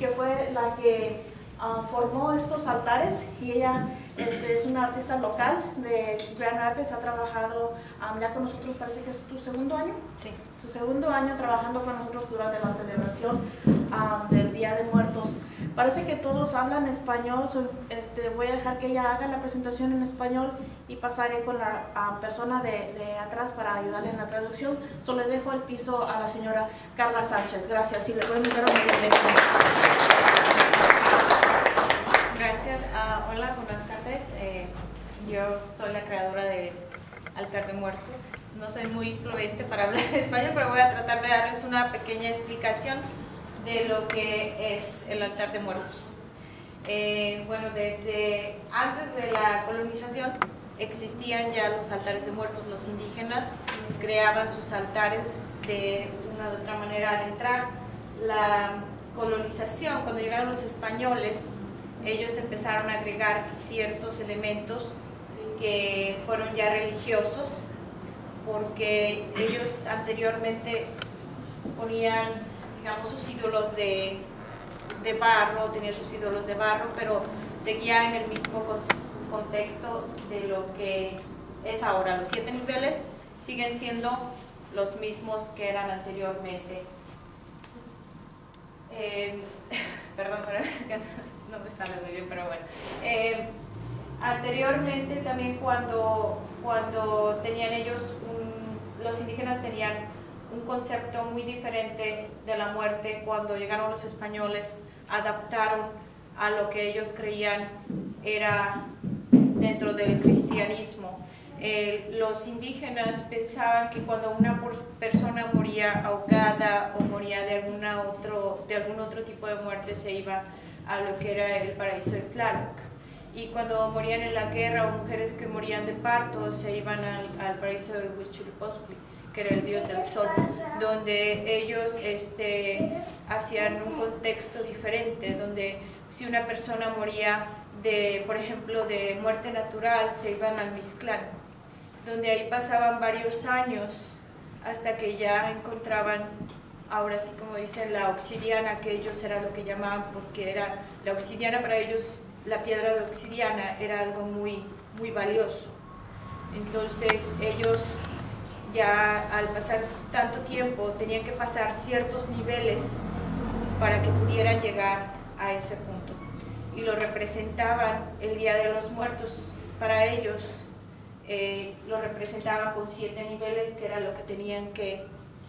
que fue la que formó estos altares, y ella es una artista local de Grand Rapids. Ha trabajado ya con nosotros, parece que es tu segundo año. Sí. Su segundo año trabajando con nosotros durante la celebración del Día de Muertos. Parece que todos hablan español. Voy a dejar que ella haga la presentación en español y pasaré con la persona de atrás para ayudarle en la traducción. Solo le dejo el piso a la señora Carla Sánchez. Gracias. Y le voy a invitar a Gracias. Hola, buenas tardes. Yo soy la creadora de Altar de Muertos. No soy muy fluente para hablar español, pero voy a tratar de darles una pequeña explicación de lo que es el Altar de Muertos. Bueno, desde antes de la colonización existían ya los altares de muertos. Los indígenas creaban sus altares de una u otra manera. Al entrar la colonización, cuando llegaron los españoles, ellos empezaron a agregar ciertos elementos que fueron ya religiosos, porque ellos anteriormente ponían, digamos, sus ídolos de barro, tenían sus ídolos de barro, pero seguía en el mismo contexto de lo que es ahora. Los 7 niveles siguen siendo los mismos que eran anteriormente. Perdón, no me sale muy bien, pero bueno. Anteriormente también cuando tenían ellos, los indígenas tenían un concepto muy diferente de la muerte. Cuando llegaron los españoles, adaptaron a lo que ellos creían era dentro del cristianismo. Los indígenas pensaban que cuando una persona moría ahogada o moría de algún otro tipo de muerte, se iba a lo que era el paraíso de Tlaloc. Y cuando morían en la guerra, o mujeres que morían de parto, se iban al paraíso de Huitzilopochtli, que era el dios del sol, donde ellos hacían un contexto diferente, donde si una persona moría por ejemplo, de muerte natural, se iban al Mixtlán, donde ahí pasaban varios años hasta que ya encontraban, ahora sí como dicen, la obsidiana, que ellos era lo que llamaban, porque era la obsidiana para ellos, la piedra de obsidiana era algo muy, muy valioso. Entonces ellos ya al pasar tanto tiempo tenían que pasar ciertos niveles para que pudieran llegar a ese punto, y lo representaban el Día de los Muertos. Para ellos lo representaban con 7 niveles, que era lo que tenían que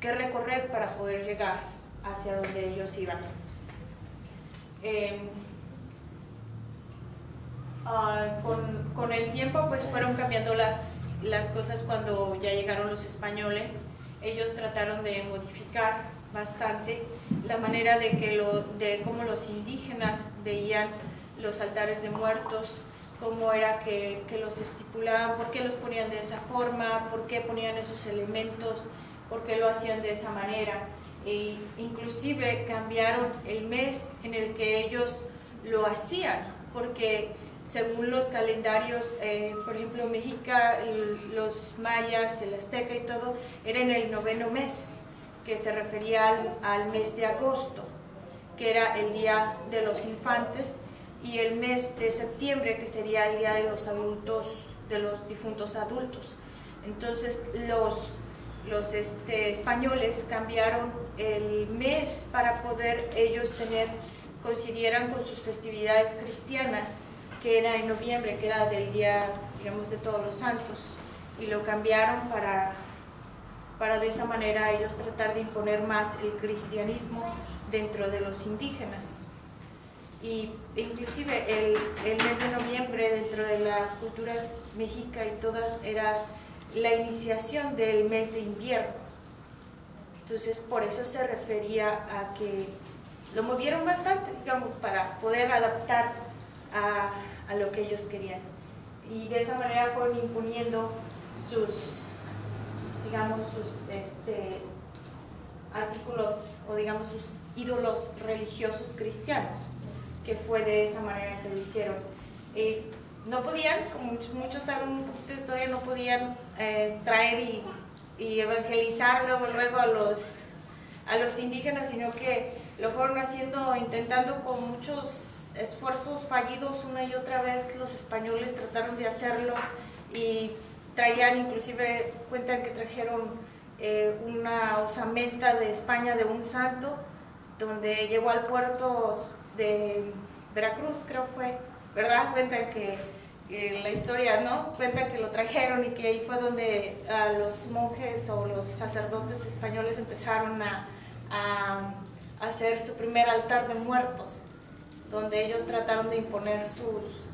recorrer para poder llegar hacia donde ellos iban. Con el tiempo pues fueron cambiando las cosas. Cuando ya llegaron los españoles, ellos trataron de modificar bastante la manera de cómo los indígenas veían los altares de muertos, cómo era que los estipulaban, por qué los ponían de esa forma, por qué ponían esos elementos, por qué lo hacían de esa manera. E inclusive cambiaron el mes en el que ellos lo hacían, porque según los calendarios, por ejemplo, Mexica, los mayas, el azteca y todo, era en el 9º mes, que se refería al mes de agosto, que era el Día de los Infantes, y el mes de septiembre, que sería el Día de los Adultos, de los difuntos adultos. Entonces los españoles cambiaron el mes para poder ellos coincidieran con sus festividades cristianas, que era en noviembre, que era del día, digamos, de Todos los Santos, y lo cambiaron para de esa manera ellos tratar de imponer más el cristianismo dentro de los indígenas. Y inclusive el mes de noviembre, dentro de las culturas mexica y todas, era la iniciación del mes de invierno. Entonces por eso se refería a que lo movieron bastante, digamos, para poder adaptar a lo que ellos querían, y de esa manera fueron imponiendo sus, digamos, sus artículos, o digamos sus ídolos religiosos cristianos, que fue de esa manera que lo hicieron. No podían, como muchos saben un poquito de historia, no podían traer y evangelizar luego a los indígenas, sino que lo fueron haciendo, intentando con muchos esfuerzos fallidos una y otra vez. Los españoles trataron de hacerlo y traían, inclusive cuentan que trajeron una osamenta de España de un santo, donde llegó al puerto de Veracruz, creo fue, ¿verdad? Cuentan que la historia, ¿no? Cuentan que lo trajeron y que ahí fue donde los monjes o los sacerdotes españoles empezaron a hacer su primer altar de muertos, donde ellos trataron de imponer sus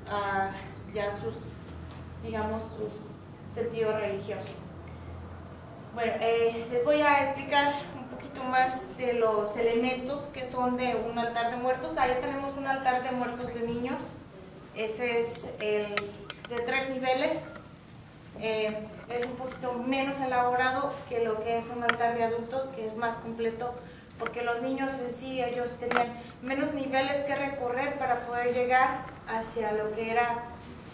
digamos, sus sentidos religiosos. Bueno, les voy a explicar un poquito más de los elementos que son de un altar de muertos. Ahí tenemos un altar de muertos de niños. Ese es el de 3 niveles. Es un poquito menos elaborado que lo que es un altar de adultos, que es más completo, porque los niños en sí, ellos tenían menos niveles que recorrer para poder llegar hacia lo que era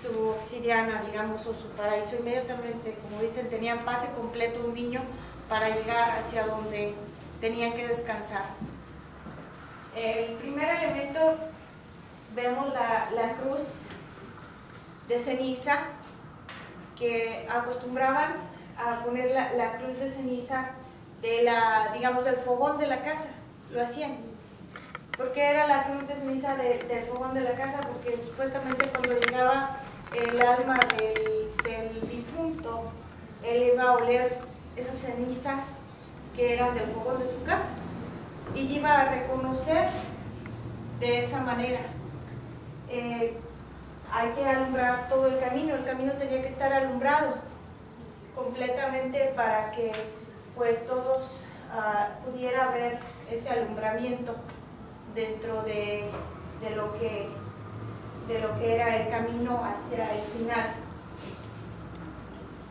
su obsidiana, digamos, o su paraíso. Inmediatamente, como dicen, tenían pase completo un niño para llegar hacia donde tenían que descansar. El primer elemento, vemos la cruz de ceniza, que acostumbraban a poner la cruz de ceniza digamos, del fogón de la casa. Lo hacían. ¿Por qué era la cruz de ceniza del fogón de la casa? Porque supuestamente cuando llegaba el alma del difunto, él iba a oler esas cenizas que eran del fogón de su casa y iba a reconocer de esa manera. Hay que alumbrar todo el camino tenía que estar alumbrado completamente para que pues todos pudiera ver ese alumbramiento dentro de lo que era el camino hacia el final.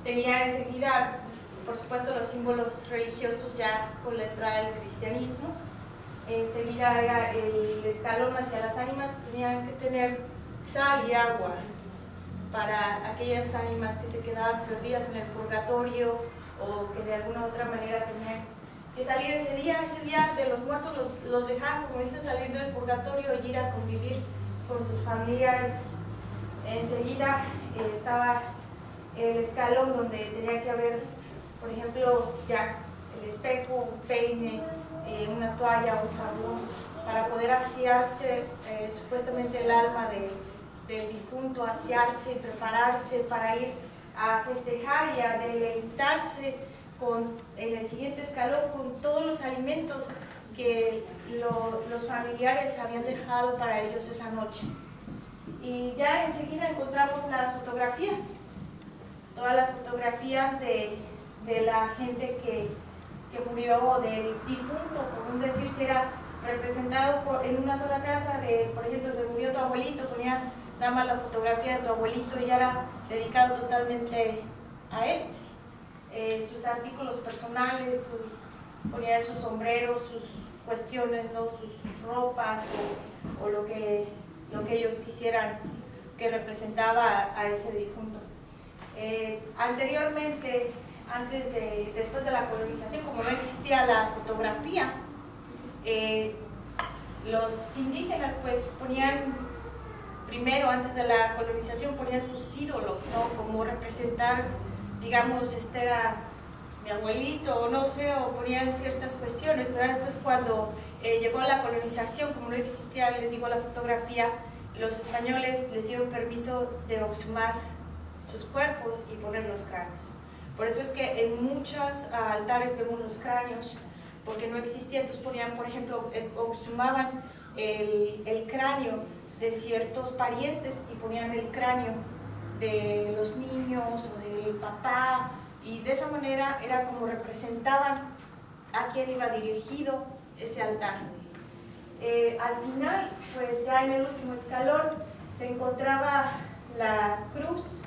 Tenía enseguida, por supuesto, los símbolos religiosos ya con la entrada del cristianismo. Enseguida era el escalón hacia las ánimas, que tenían que tener sal y agua para aquellas ánimas que se quedaban perdidas en el purgatorio o que de alguna otra manera tenían que salir ese día de los muertos, los dejaban, como dicen, salir del purgatorio y ir a convivir con sus familiares. Enseguida estaba el escalón donde tenía que haber, por ejemplo, ya el espejo, un peine, una toalla, un jabón, para poder asearse supuestamente el alma del difunto, asearse, prepararse para ir a festejar y a deleitarse en el siguiente escalón con todos los alimentos que los familiares habían dejado para ellos esa noche. Y ya enseguida encontramos las fotografías, todas las fotografías de la gente que murió, del difunto, por un decir, si era representado en una sola casa, por ejemplo, se murió tu abuelito, ponías nada más la fotografía de tu abuelito y ya era dedicado totalmente a él. Sus artículos personales, ponía sus sombreros, sus cuestiones, ¿no? Sus ropas o lo que ellos quisieran que representaba a ese difunto. Anteriormente, después de la colonización, como no existía la fotografía, los indígenas pues ponían, primero antes de la colonización, ponían sus ídolos, ¿no? Como representar, digamos, este era mi abuelito, o no sé, o ponían ciertas cuestiones, pero después cuando llegó la colonización, como no existía, les digo, la fotografía, los españoles les dieron permiso de exhumar sus cuerpos y poner los cráneos. Por eso es que en muchos altares vemos los cráneos, porque no existía, entonces ponían, por ejemplo, exhumaban el cráneo de ciertos parientes y ponían el cráneo de los niños o del papá, y de esa manera era como representaban a quién iba dirigido ese altar. Al final, pues ya en el último escalón se encontraba la cruz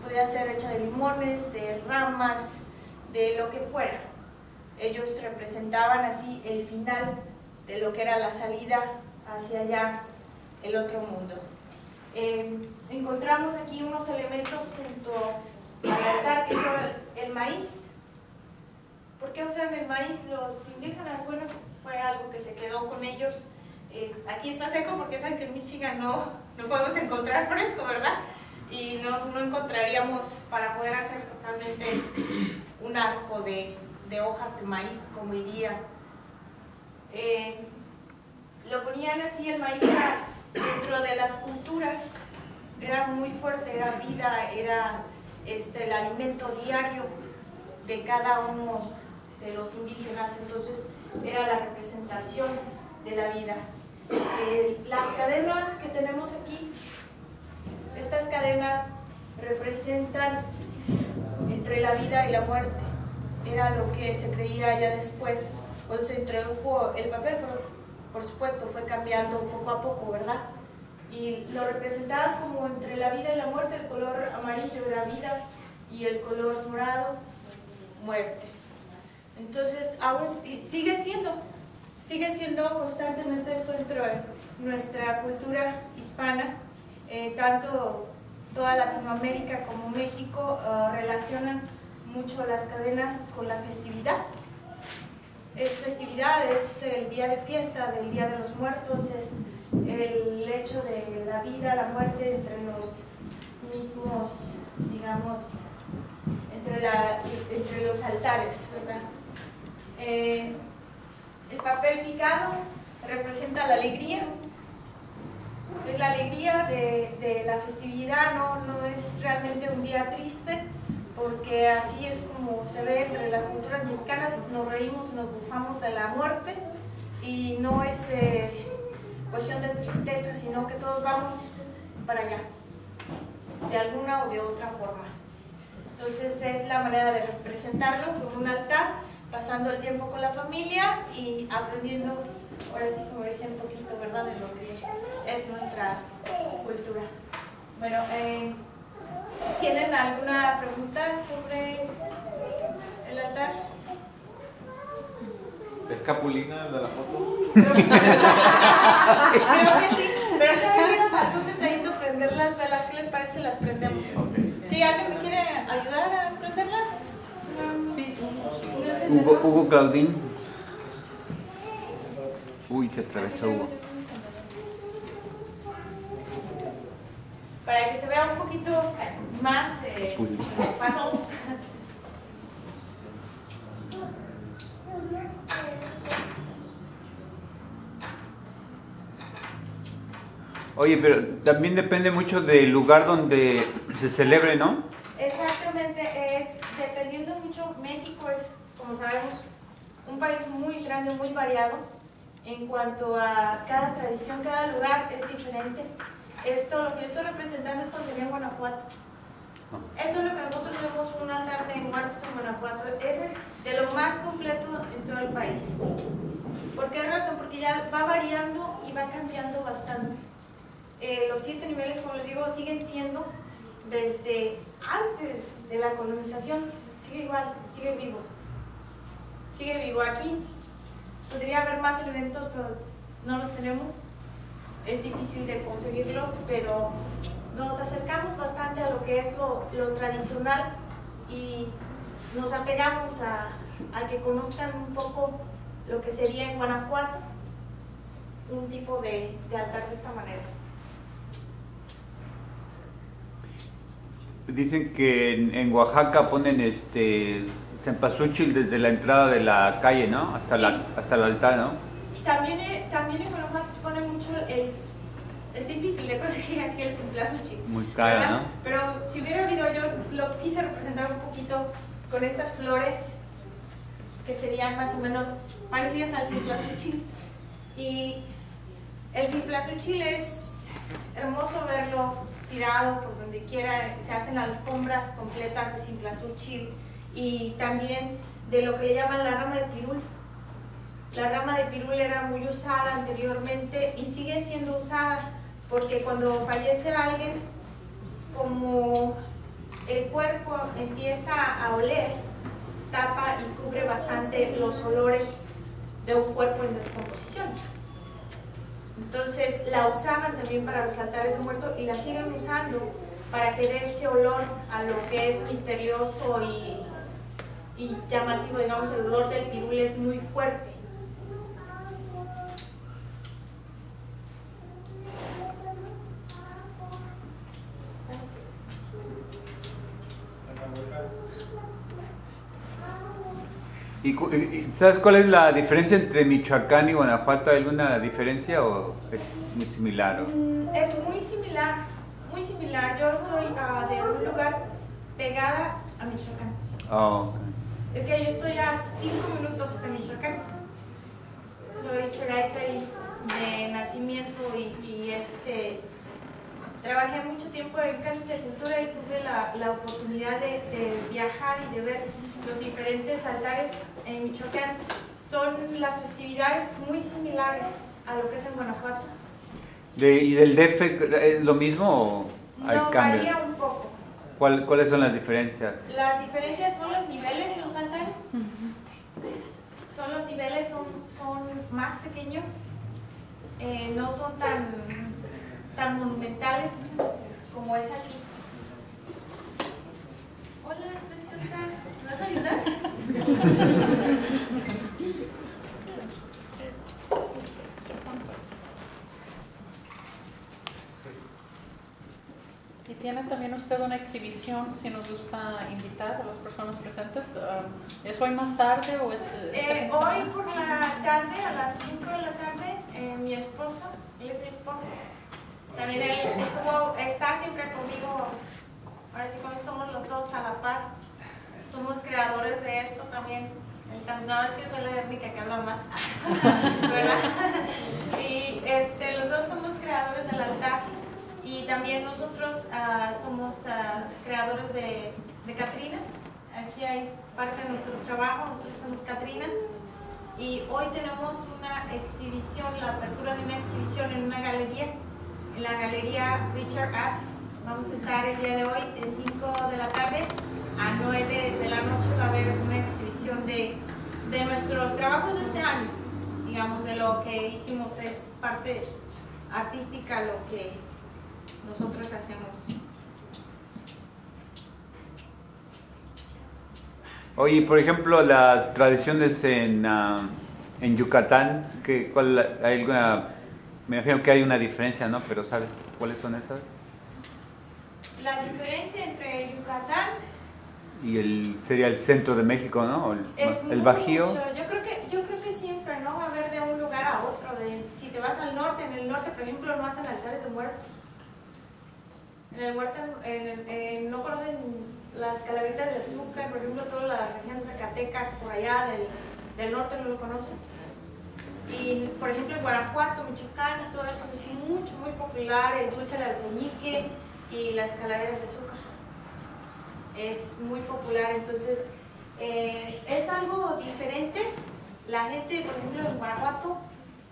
podía ser hecha de limones, de ramas, de lo que fuera. Ellos representaban así el final de lo que era la salida hacia allá, el otro mundo. Encontramos aquí unos elementos junto al altar que son el maíz. ¿Por qué usan el maíz los indígenas? Bueno, fue algo que se quedó con ellos. Aquí está seco porque saben que en Michigan no podemos encontrar fresco, ¿verdad? Y no encontraríamos para poder hacer totalmente un arco de hojas de maíz como iría. Lo ponían así, el maíz era, dentro de las culturas, era muy fuerte, era vida, era el alimento diario de cada uno de los indígenas, entonces era la representación de la vida. Las cadenas que tenemos aquí, estas cadenas representan entre la vida y la muerte, era lo que se creía ya después, cuando se introdujo el papel, por supuesto fue cambiando poco a poco, ¿verdad? Y lo representaban como entre la vida y la muerte, el color amarillo era vida y el color morado, muerte. Entonces, aún sigue siendo constantemente eso dentro de nuestra cultura hispana, tanto toda Latinoamérica como México relacionan mucho las cadenas con la festividad. Es festividad, es el día de fiesta, del Día de los Muertos, es el hecho de la vida, la muerte entre los mismos, digamos, entre los altares, ¿verdad? El papel picado representa la alegría, es la alegría de la festividad, no es realmente un día triste, porque así es como se ve entre las culturas mexicanas, nos reímos y nos bufamos de la muerte, y no es cuestión de tristeza, sino que todos vamos para allá, de alguna o de otra forma. Entonces es la manera de representarlo con un altar, pasando el tiempo con la familia y aprendiendo, ahora sí como decía un poquito, ¿verdad?, de lo que es nuestra cultura. Bueno, ¿tienen alguna pregunta sobre el altar? ¿Es Capulina de la foto? Creo que sí, pero también nos faltó un detallito, prender las velas. ¿Qué les parece si las prendemos? ¿Sí? ¿Alguien me quiere ayudar a prenderlas? Sí. Hugo Claudín. Uy, se atravesó Hugo. Para que se vea un poquito más paso. Oye, pero también depende mucho del lugar donde se celebre, ¿no? Exactamente, es dependiendo mucho. México es, como sabemos, un país muy grande, muy variado en cuanto a cada tradición, cada lugar es diferente. Esto, lo que yo estoy representando es Consejería en Guanajuato. Esto es lo que nosotros vemos, un altar de muertos en Guanajuato, es de lo más completo en todo el país. ¿Por qué razón? Porque ya va variando y va cambiando bastante. Los 7 niveles, como les digo, siguen siendo desde antes de la colonización, sigue igual, sigue vivo. Sigue vivo. Aquí podría haber más elementos, pero no los tenemos. Es difícil de conseguirlos, pero nos acercamos bastante a lo que es lo tradicional y nos apegamos a que conozcan un poco lo que sería en Guanajuato un tipo de altar de esta manera. Dicen que en Oaxaca ponen cempasúchil desde la entrada de la calle, ¿no? Hasta, sí, hasta el altar, ¿no? También en Guanajuato se pone mucho es difícil de conseguir aquí el cempasúchil. Muy caro, ¿no? Pero si hubiera habido, yo lo quise representar un poquito con estas flores que serían más o menos parecidas al cempasúchil. Y el cempasúchil es hermoso verlo tirado por donde quiera, se hacen alfombras completas de cempasúchil y también de lo que le llaman la rama de pirul. La rama de pirul era muy usada anteriormente y sigue siendo usada porque cuando fallece alguien, como el cuerpo empieza a oler, tapa y cubre bastante los olores de un cuerpo en descomposición. Entonces la usaban también para los altares de muertos y la siguen usando para que dé ese olor a lo que es misterioso y llamativo, digamos, el olor del pirul es muy fuerte. ¿Y sabes cuál es la diferencia entre Michoacán y Guanajuato? ¿Hay alguna diferencia o es muy similar? Es muy similar, muy similar. Yo soy de un lugar pegada a Michoacán. Oh, Ok, yo estoy a 5 minutos de Michoacán. Soy pegadita ahí de nacimiento y trabajé mucho tiempo en casas de cultura y tuve la oportunidad de viajar y de ver los diferentes altares en Michoacán. Son las festividades muy similares a lo que es en Guanajuato. ¿Y del DF es lo mismo o hay No, cambios? varía un poco. ¿Cuáles son las diferencias? Las diferencias son los niveles en los altares. Son los niveles, son más pequeños, no son tan monumentales como es aquí. Hola, preciosa, ¿me vas a ayudar? Y tiene también usted una exhibición, si nos gusta invitar a las personas presentes. ¿Es hoy más tarde o es Hoy por la tarde, a las 5 de la tarde, mi esposo, él es mi esposo, también él está siempre conmigo, ahora sí como somos los dos a la par, somos creadores de esto también. No, es que yo soy la única que habla más, ¿verdad? Y los dos somos creadores del altar. Y también nosotros somos creadores de catrinas. Aquí hay parte de nuestro trabajo, nosotros somos catrinas. Y hoy tenemos una exhibición, la apertura de una exhibición en una galería, en la Galería Richard App. Vamos a estar el día de hoy de 5 de la tarde a 9 de la noche. Va a haber una exhibición de nuestros trabajos de este año. Digamos, de lo que hicimos es parte artística, lo que nosotros hacemos. Oye, por ejemplo, las tradiciones en Yucatán, hay alguna, me imagino que hay una diferencia, ¿no? Pero ¿sabes cuáles son esas? La diferencia entre Yucatán Y sería el centro de México, ¿no? El Bajío. Yo creo que siempre, ¿no? Va a haber de un lugar a otro. Si te vas al norte, en el norte, por ejemplo, no hacen altares de muertos. En el muerto, no conocen las calaveritas de azúcar, por ejemplo, toda la región de Zacatecas, por allá del norte no lo conocen. Y, por ejemplo, en Guanajuato, Michoacán y todo eso es muy popular, el dulce al alfeñique y las calaveras de azúcar. Es muy popular, entonces es algo diferente. La gente, por ejemplo, en Guanajuato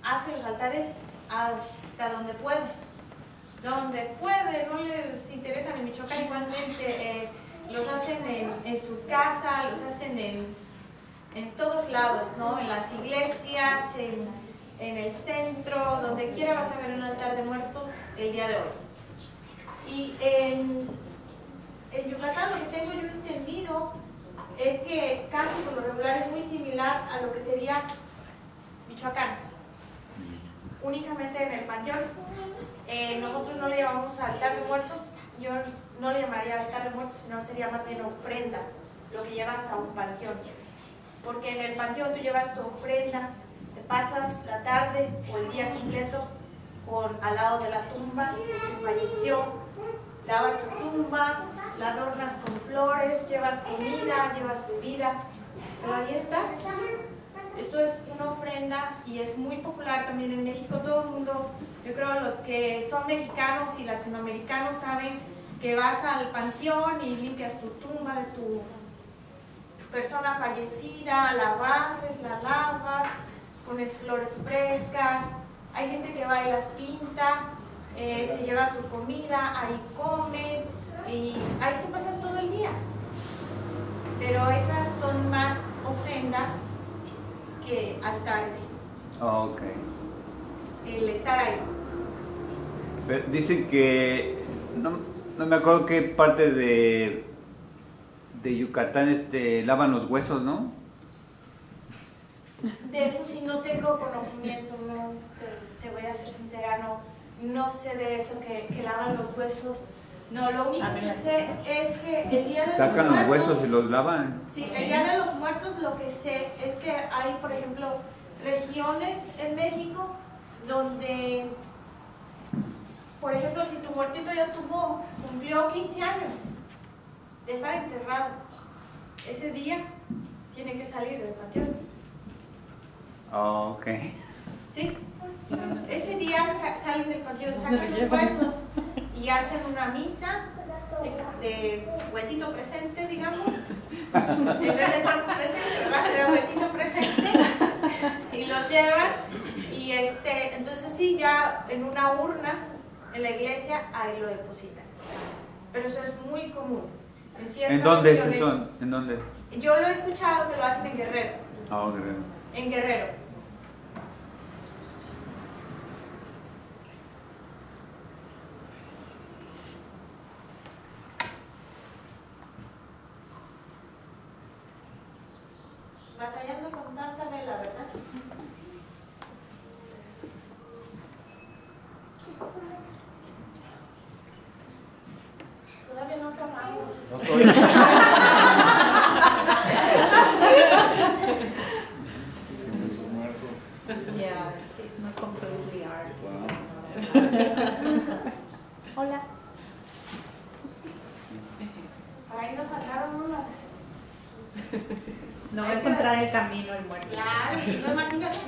hace los altares hasta donde puede. Donde puede, no les interesan. En Michoacán igualmente los hacen en su casa, los hacen en todos lados, ¿no? En las iglesias, en el centro, donde quiera vas a ver un altar de muertos el día de hoy. Y en Yucatán lo que tengo yo entendido es que casi por lo regular es muy similar a lo que sería Michoacán, únicamente en el panteón. Nosotros no le llamamos altar de muertos, yo no le llamaría altar de muertos, sino sería más bien ofrenda, lo que llevas a un panteón. Porque en el panteón tú llevas tu ofrenda, te pasas la tarde o el día completo al lado de la tumba de quien falleció, lavas tu tumba, la adornas con flores, llevas comida, llevas bebida, pero ahí estás. Esto es una ofrenda y es muy popular también en México. Todo el mundo, yo creo los que son mexicanos y latinoamericanos saben que vas al panteón y limpias tu tumba de tu persona fallecida, la barres, la lavas, pones flores frescas. Hay gente que va y las pinta, se lleva su comida, ahí comen y ahí se pasan todo el día. Pero esas son más ofrendas que altares. Oh, ok. El estar ahí. Dicen que, no me acuerdo qué parte de Yucatán lavan los huesos, ¿no? De eso sí no tengo conocimiento, no, te voy a ser sincera, no sé de eso que lavan los huesos. No, lo único que sé es que el Día de los Sacan los Muertos, huesos y los lavan. sí, el Día de los Muertos lo que sé es que hay, por ejemplo, regiones en México donde, por ejemplo, si tu muertito ya cumplió 15 años de estar enterrado, ese día tiene que salir del panteón. Oh, ok. ¿Sí? Ese día salen del panteón, sacan los huesos y hacen una misa de huesito presente, digamos, en vez de cuerpo presente, ¿verdad? Será huesito presente, y los llevan, y entonces sí, ya en una urna en la iglesia ahí lo depositan. Pero eso es muy común. ¿En dónde es eso? ¿En dónde? Yo lo he escuchado que lo hacen en Guerrero. Ah, Guerrero. En Guerrero. Batallando con tanta vela, ¿verdad? Todavía no acabamos. No, todavía. Yeah, it's not completely art. Hola. Por ahí nos sacaron unas. No va a encontrar el camino el muerto. Claro, si no imagínate.